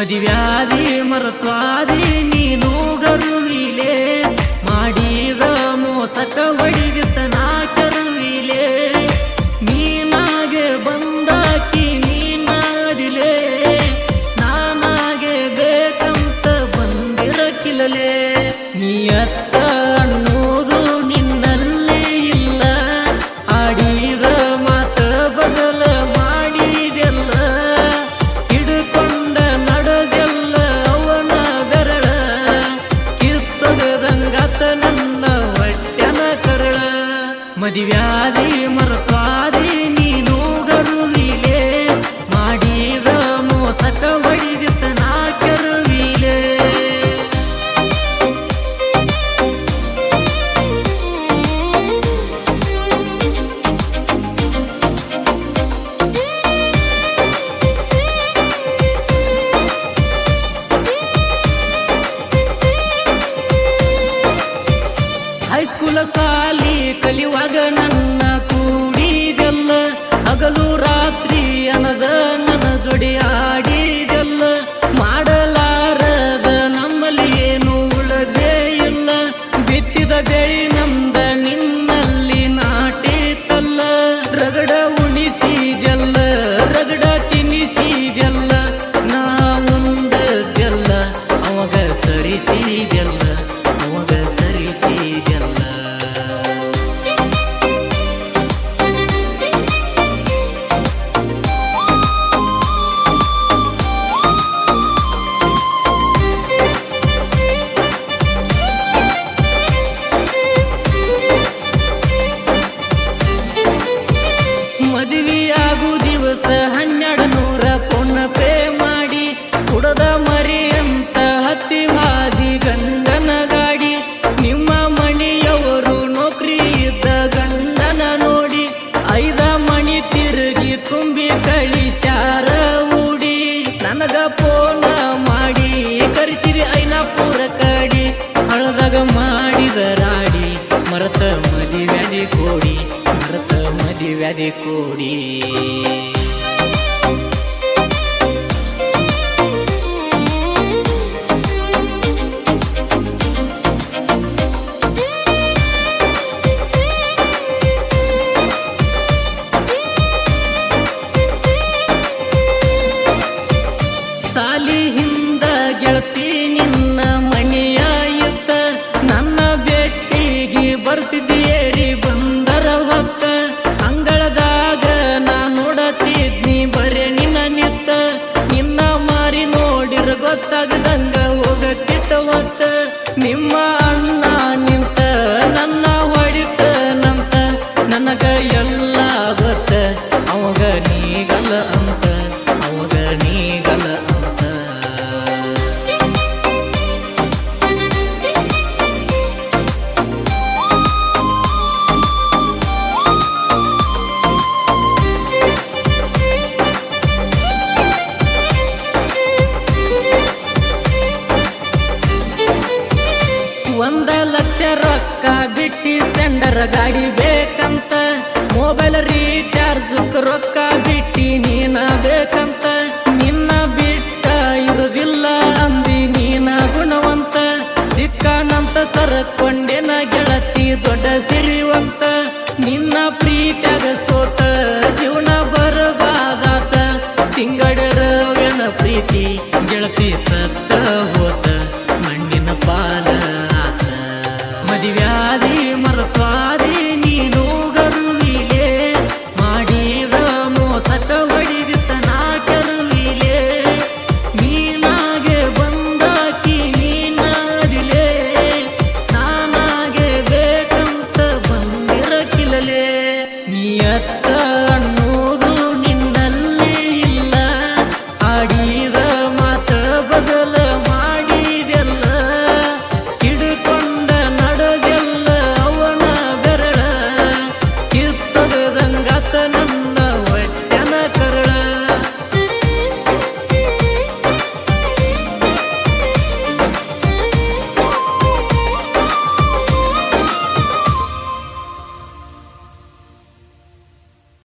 ಮದಿವ್ಯಾದಿ ಮರತ್ವಾದಿ ನೀನು ಗರುವಿಲೆ ಮಾಡಿದ ಮೋಸಕ ಹೊಡಿದಿತ್ತ ನಾ ಕರುವಿಲೆ ನೀನಾಗೆ ಬಂದಾಕಿ ನೀನಾದಿಲೆ ನಾನಾಗೆ ಬೇಕಂತ ಬಂದಿರಕಿಲ್ಲಲೆ ನೀಯತ್ತ ಅನ್ನೋದು ನಿನ್ನಲ್ಲಿ ಇಲ್ಲ ಆಡಿದ ಮಾತ ಬದಲ ಮಾಡಿದೆಲ್ಲ ಹಿಡ್ಕೊಂಡ ನಡೆದೆಲ್ಲ ಅವನ ಬೆರಳ ಕಿತ್ತೊಗದಂಗಾತ ನನ್ನ ಹೊಟ್ಟೆನ ಕರಳ ಮದಿವ್ಯಾದಿ ಮರತ್ವಾದಿ ನೀನು ಗರುವಿಲೆ ಮಾಡಿದ ಮೋಸಕ ಹೊಡಿದಿತ್ತ ನಾ ಕೆರುವಿಲೆ ಹೈಸ್ಕೂಲ ಸಾಲಿ ಕಲಿಯುವಾಗ ನನ್ನ ಕೂಡಿದೆಲ್ಲ ಹಗಲು ರಾತ್ರಿ ಅನದ ನನ್ನ ಜೋಡಿ ಆಡಿದೆಲ್ಲ ಮಾಡಲಾರದ ನಮ್ಮಲ್ಲಿ ಏನು ಉಳದೇ ಇಲ್ಲ ಬಿತ್ತಿದ ಬೆಳಿ ನಮ್ದ ನಿನ್ನಲ್ಲಿ ನಾಟಿತಲ್ಲ ರಗಡ ಉಣಿಸಿದೆಲ್ಲ ರಗಡ ತಿನ್ನಿಸಿದೆಲ್ಲ ನಾ ಉಂಡದೆಲ್ಲ ಅವಾಗ ಸರಿಸಿದೆಲ್ಲ ಅವಾಗ ಸರಿಸಿದೆಲ್ಲ ಮದುವೆಯಾಗು ದಿವಸ 1200 ಫೋನ್ ಪೇ ಮಾಡಿ ಕುಡದ ಮರಿ ಅಂತ ಹತ್ತಿ ಹಾದಿ ಗಂಡನ ಗಾಡಿ ನಿಮ್ಮ ಮನೆಯವರು ನೌಕರಿ ಇದ್ದ ಗಂಡನ ನೋಡಿ 5 ಮಣಿ ತಿರುಗಿ ತುಂಬಿ ಕಳಿಸ್ಯಾರ ಊಡಿ ನನಗ ಫೋನ ಮಾಡಿ ಕರೆಸಿರಿ ಐನಾಪುರ ಕಡಿ ಹಳದಾಗ ಮಾಡಿದ ರಾಡಿ ಮರತ ಮದಿವ್ಯಾದಿ ಕೋಡಿ ಮರತ ಮದಿವ್ಯಾದಿ ಕೋಡಿ ಸಾಲಿ ಹಿಂದ ಗೆಳತಿ ನಿನ್ನ ಮನೆಯ ಇತ್ತ ನನ್ನ ಭೇಟಿಗೆ ಬರ್ತಿದ್ದೀರಿ ಬಂದರ ಹೊತ್ತ ಅಂಗಳದಾಗ ನಾ ನೋಡತಿದ್ನಿ ಬರೇ ನಿನ್ನ ನಿತ್ತ ನಿನ್ನ ಮಾರಿ ನೋಡಿರ ಗೊತ್ತಾಗದಂಗ ಹೋಗತ್ತಿತ್ತ ಹೊತ್ತ ನಿಮ್ಮ ಅಣ್ಣ ನಿಂತ ನನ್ನ ಹೊಡಿತನಂತ ನನಗ ಎಲ್ಲ ಗೊತ್ತ ಅವಾಗ ನೀಗಲ್ಲ ಅಂತ ಅವಾಗ ನೀಗಲ್ಲ ಅಂತ ಲಕ್ಷ ರೊಕ್ಕ ಬಿಟ್ಟಿ ಸ್ಪೆಂಡರ್ ಗಾಡಿ ಬೇಕಂತ ಮೊಬೈಲ್ ರೀಚಾರ್ಜ್ ರೊಕ್ಕ